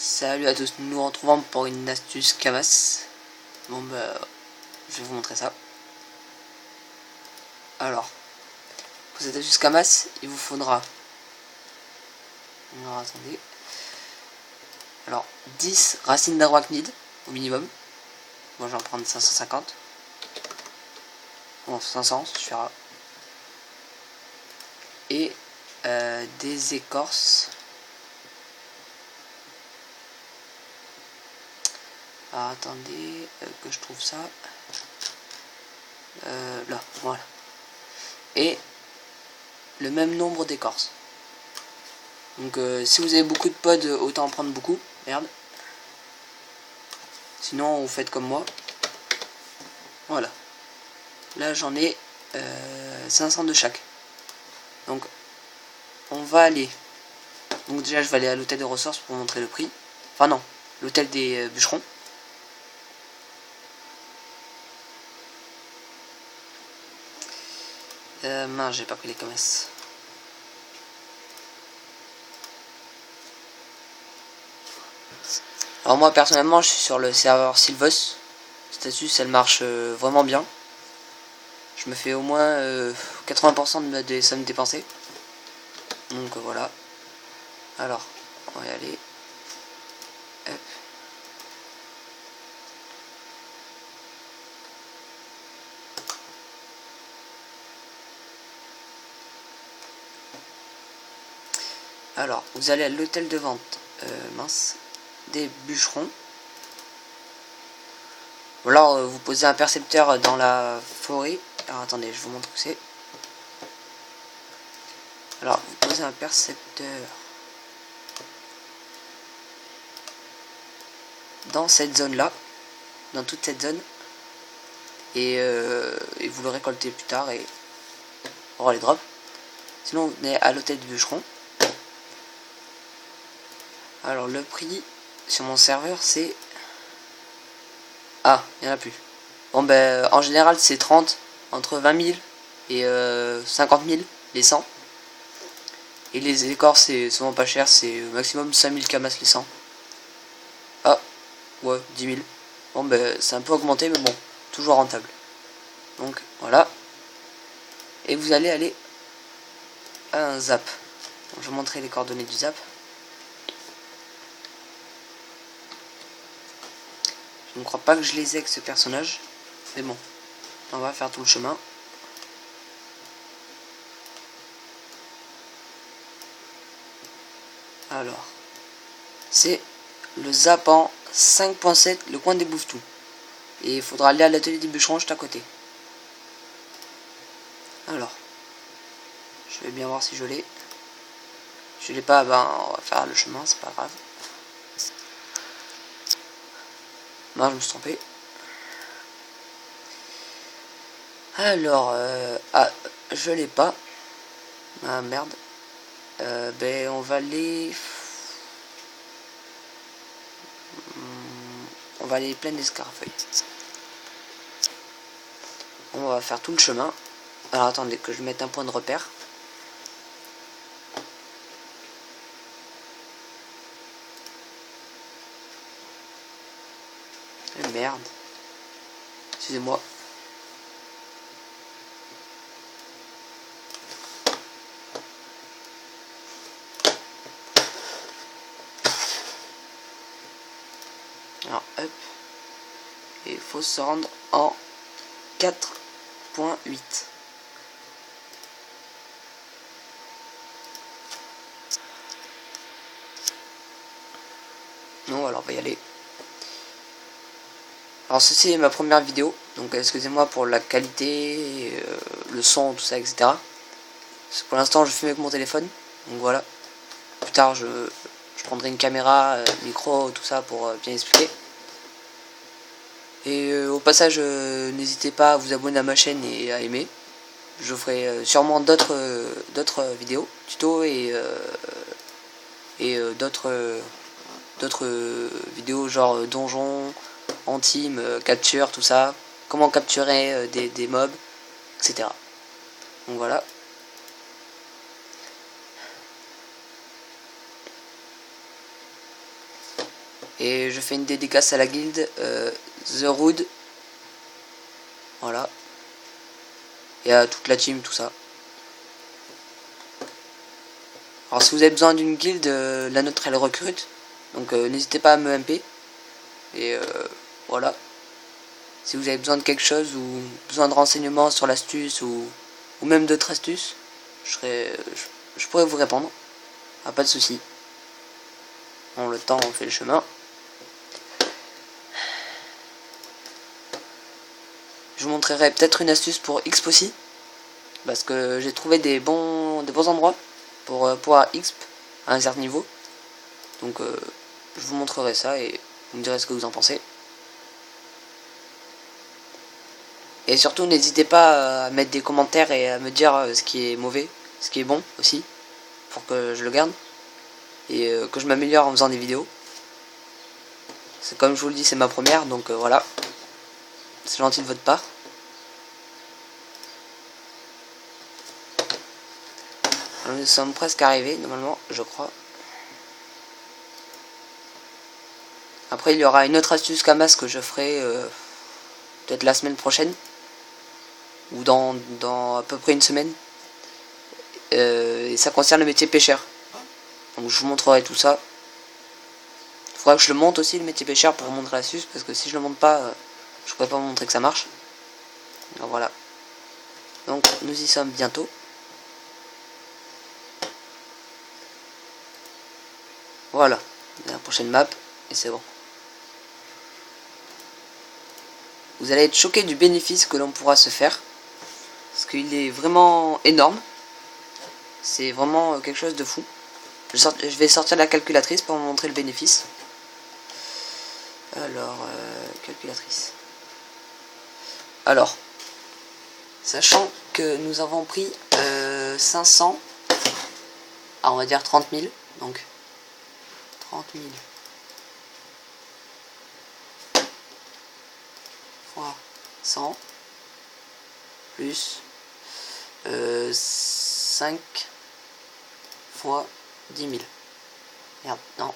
Salut à tous, nous nous retrouvons pour une astuce Camas. Bon bah, je vais vous montrer ça. Alors, pour cette astuce Camas, il vous faudra... Alors attendez. Alors, 10 racines d'arachnide au minimum. Moi je vais en prendre 550. Bon, 500 suffira. Et des écorces. Alors attendez que je trouve ça. Là, voilà. Et le même nombre d'écorces. Donc si vous avez beaucoup de pods, autant en prendre beaucoup. Merde. Sinon vous faites comme moi. Voilà. Là j'en ai 500 de chaque. Donc on va aller. Donc déjà je vais aller à l'hôtel des ressources pour vous montrer le prix. Enfin non, l'hôtel des bûcherons. Mince, j'ai pas pris les commerces. Alors moi personnellement je suis sur le serveur Sylvos. Cette astuce elle marche vraiment bien. Je me fais au moins 80% des sommes dépensées. Donc voilà. Alors, on va y aller. Hop. Alors, vous allez à l'hôtel de vente des bûcherons. Ou alors vous posez un percepteur dans la forêt. Alors attendez, je vous montre où c'est. Alors, vous posez un percepteur dans cette zone là, dans toute cette zone, et vous le récoltez plus tard et aura les drops. Sinon vous venez à l'hôtel du bûcheron. Alors le prix sur mon serveur c'est... Ah, il n'y en a plus. Bon ben en général c'est 30, entre 20 000 et 50 000 les 100. Et les écorces c'est souvent pas cher, c'est maximum 5000 camas les 100. Ah, ouais, 10 000. Bon ben c'est un peu augmenté mais bon, toujours rentable. Donc voilà. Et vous allez aller à un zap. Donc, je vais vous montrer les coordonnées du zap. Je ne crois pas que je les ai avec ce personnage. Mais bon, on va faire tout le chemin. Alors, c'est le zap en 5.7, le coin des bouffes-tout. Et il faudra aller à l'atelier des bûcherons juste à côté. Alors, je vais bien voir si je l'ai. Si je l'ai pas, ben on va faire le chemin, c'est pas grave. Non, je me suis trompé. Alors, ah, je l'ai pas. Ah merde. Ben on va aller... On va aller plein d'escarfeuilles. On va faire tout le chemin. Alors attendez que je mette un point de repère. Merde. Excusez-moi. Alors hop. Et il faut se rendre en 4.8. Non, alors on va y aller. Alors ceci est ma première vidéo, donc excusez-moi pour la qualité, le son, tout ça, etc. Parce que pour l'instant je filme avec mon téléphone, donc voilà. Plus tard je prendrai une caméra, micro, tout ça pour bien expliquer. Et au passage n'hésitez pas à vous abonner à ma chaîne et à aimer. Je ferai sûrement d'autres vidéos, tutos et d'autres vidéos genre donjons, antime, capture, tout ça, comment capturer des mobs, etc. Donc voilà. Et je fais une dédicace à la guilde The Rood. Voilà. Et à toute la team, tout ça. Alors si vous avez besoin d'une guilde, la nôtre elle recrute. Donc n'hésitez pas à me MP. Et voilà. Si vous avez besoin de quelque chose ou besoin de renseignements sur l'astuce ou même d'autres astuces, je pourrais vous répondre. Ah, pas de souci. Bon, le temps on fait le chemin. Je vous montrerai peut-être une astuce pour XP aussi. Parce que j'ai trouvé des bons endroits pour pouvoir XP à un certain niveau. Donc je vous montrerai ça et vous me direz ce que vous en pensez. Et surtout n'hésitez pas à mettre des commentaires et à me dire ce qui est mauvais, ce qui est bon aussi, pour que je le garde. Et que je m'améliore en faisant des vidéos. C'est comme je vous le dis, c'est ma première, donc voilà. C'est gentil de votre part. Alors, nous sommes presque arrivés, normalement, je crois. Après, il y aura une autre astuce Camas que je ferai peut-être la semaine prochaine. Ou dans à peu près une semaine. Et ça concerne le métier pêcheur. Donc je vous montrerai tout ça. Il faudra que je le monte aussi, le métier pêcheur, pour vous montrer l'astuce. Parce que si je le monte pas, je pourrais pas vous montrer que ça marche. Donc voilà. Donc nous y sommes bientôt. Voilà. La prochaine map. Et c'est bon. Vous allez être choqué du bénéfice que l'on pourra se faire. Parce qu'il est vraiment énorme. C'est vraiment quelque chose de fou. Je vais sortir la calculatrice pour vous montrer le bénéfice. Alors, calculatrice. Alors, sachant que nous avons pris 500, on va dire 30 000, donc 30 000 fois 100 plus 5 fois 10 000. Merde, non.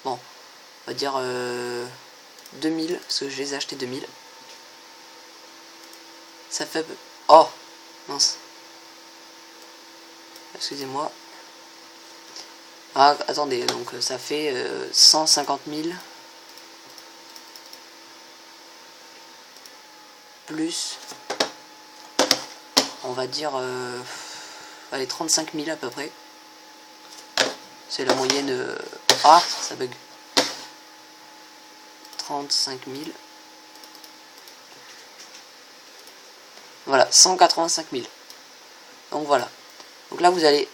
Bon, on va dire 2000, parce que je les ai achetés 2000. Ça fait... Oh, mince. Excusez-moi. Ah, attendez, donc ça fait 150 000 plus, on va dire, allez, 35 000 à peu près. C'est la moyenne... Ah, ça bug. 35 000. Voilà, 185 000. Donc voilà. Donc là, vous allez...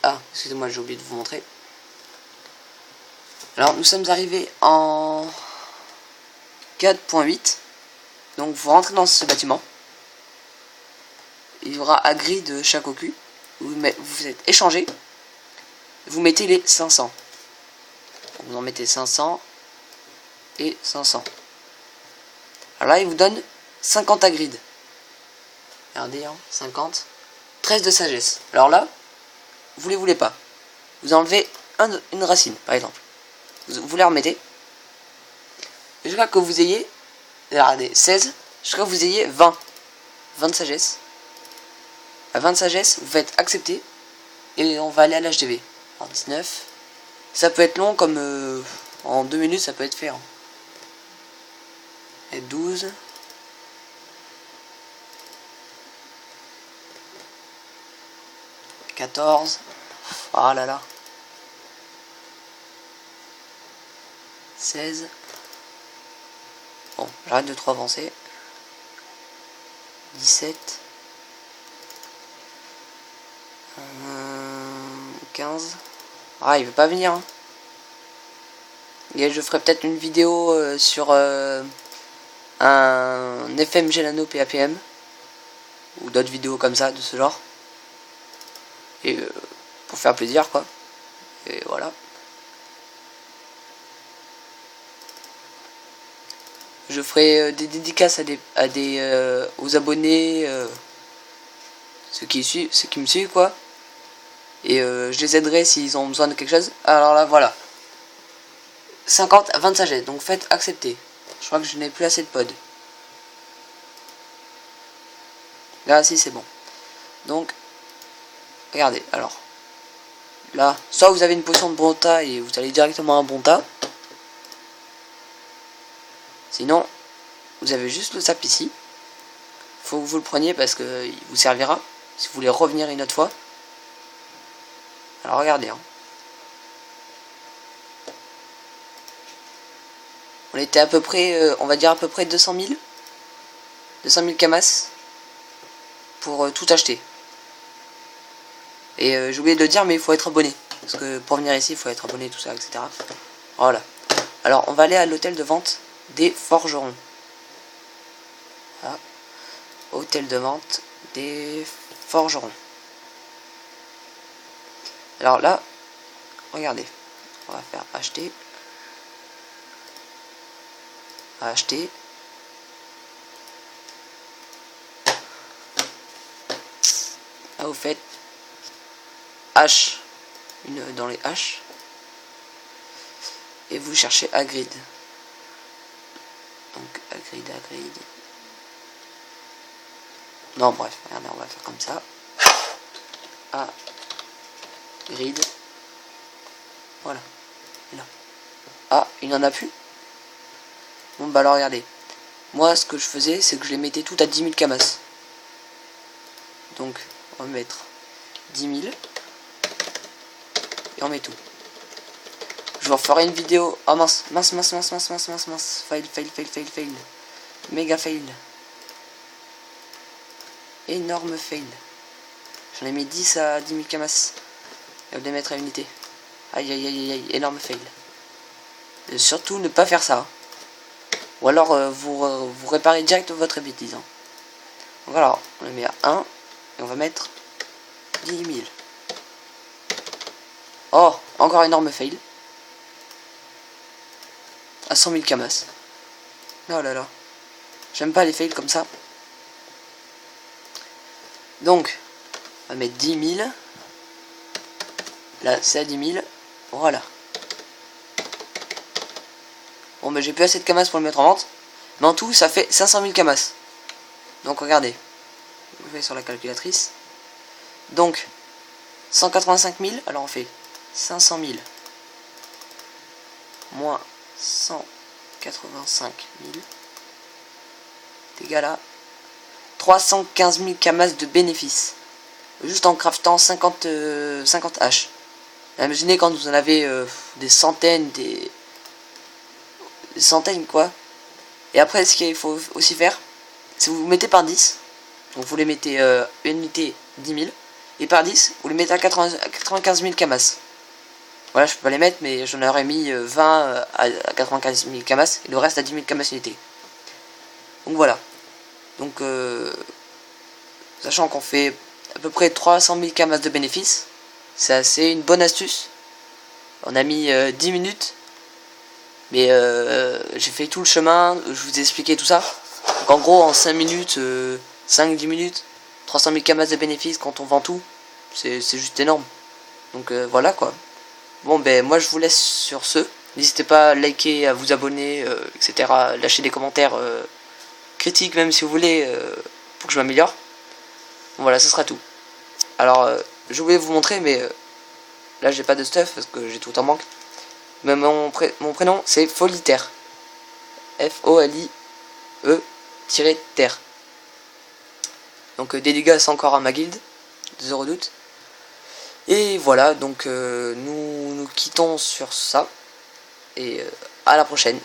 Ah, excusez-moi, j'ai oublié de vous montrer. Alors, nous sommes arrivés en 4.8. Donc, vous rentrez dans ce bâtiment. Il y aura à grille de chaque OQ. Vous êtes échangé. Vous mettez les 500. Donc, vous en mettez 500 et 500. Alors là, il vous donne 50 à grid. Regardez, hein, 50. 13 de sagesse. Alors là, vous les voulez pas. Vous enlevez une racine, par exemple. Vous les remettez. Jusqu'à que vous ayez, regardez, 16. Jusqu'à que vous ayez 20. 20 de sagesse. À 20 de sagesse, vous faites accepter. Et on va aller à l'HDV. Alors 19. Ça peut être long, comme en 2 minutes, ça peut être fait. Hein. Et 12. 14. Ah là là. 16. Bon, j'arrête de trop avancer. 17. 15. Ah, il veut pas venir. Hein. Et je ferai peut-être une vidéo sur un FM Gelano PAPM. Ou d'autres vidéos comme ça, de ce genre. Et pour faire plaisir, quoi. Et voilà. Je ferai des dédicaces aux abonnés, ceux qui me suivent, quoi. Et je les aiderai s'ils ont besoin de quelque chose. Alors là, voilà. 50 à 20 sagettes. Donc faites accepter. Je crois que je n'ai plus assez de pod. Là, si, c'est bon. Donc, regardez. Alors, là, soit vous avez une potion de bon tas et vous allez directement à un bon tas. Sinon, vous avez juste le sap ici. Faut que vous le preniez parce que il vous servira si vous voulez revenir une autre fois. Alors regardez. Hein. On était à peu près, on va dire à peu près 200 000. 200 000 camas pour tout acheter. Et j'ai oublié de le dire, mais il faut être abonné. Parce que pour venir ici, il faut être abonné, tout ça, etc. Voilà. Alors, on va aller à l'hôtel de vente des forgerons. Voilà. Hôtel de vente des forgerons. Alors là, regardez. On va faire acheter. Acheter. Là, vous faites H. Une dans les H. Et vous cherchez Hagrid. Donc Hagrid. Non, bref, regardez, on va faire comme ça. Hagrid. Voilà. Et là. Ah, il n'en a plus. Bon, bah alors regardez. Moi, ce que je faisais, c'est que je les mettais toutes à 10 000 camas. Donc, on va mettre 10 000. Et on met tout. Je vous referai une vidéo. Oh mince. Fail. Méga fail. Énorme fail. J'en ai mis 10 à 10 000 camas. Et vous les mettre à unité. Aïe. Énorme fail. Et surtout, ne pas faire ça. Ou alors, vous réparez direct votre bêtise. Hein. Donc alors, on le met à 1. Et on va mettre 10 000. Oh, encore énorme fail. À 100 000 camas. Oh là là. J'aime pas les fails comme ça. Donc, on va mettre 10 000. Là, c'est à 10 000. Voilà. Bon, mais j'ai plus assez de camas pour le mettre en vente. Mais en tout, ça fait 500 000 camas. Donc, regardez. Je vais sur la calculatrice. Donc, 185 000. Alors, on fait 500 000 moins 185 000 est égal à 315 000 camas de bénéfices. Juste en craftant 50 H. Imaginez quand vous en avez des centaines, des centaines quoi. Et après, ce qu'il faut aussi faire, c'est vous mettez par 10. Donc vous les mettez une unité 10 000. Et par 10, vous les mettez à 95 000 camas. Voilà, je peux pas les mettre, mais j'en aurais mis 20 à 95 000 camas. Et le reste à 10 000 camas unité. Donc voilà. Donc, sachant qu'on fait à peu près 300 000 camas de bénéfices, c'est assez une bonne astuce. On a mis 10 minutes. Mais j'ai fait tout le chemin, je vous ai expliqué tout ça. Donc en gros, en 5 minutes, 5-10 minutes, 300 000 camas de bénéfices quand on vend tout, c'est juste énorme. Donc voilà quoi. Bon ben moi je vous laisse sur ce. N'hésitez pas à liker, à vous abonner, etc. Lâcher des commentaires critiques même si vous voulez pour que je m'améliore. Bon, voilà, ce sera tout. Alors je voulais vous montrer mais là j'ai pas de stuff parce que j'ai tout en manque. Mais mon prénom c'est Foliter. F-O-L-I-E-terre. Donc dédicace encore à ma guilde, zéro doute. Et voilà, donc nous quittons sur ça. Et à la prochaine.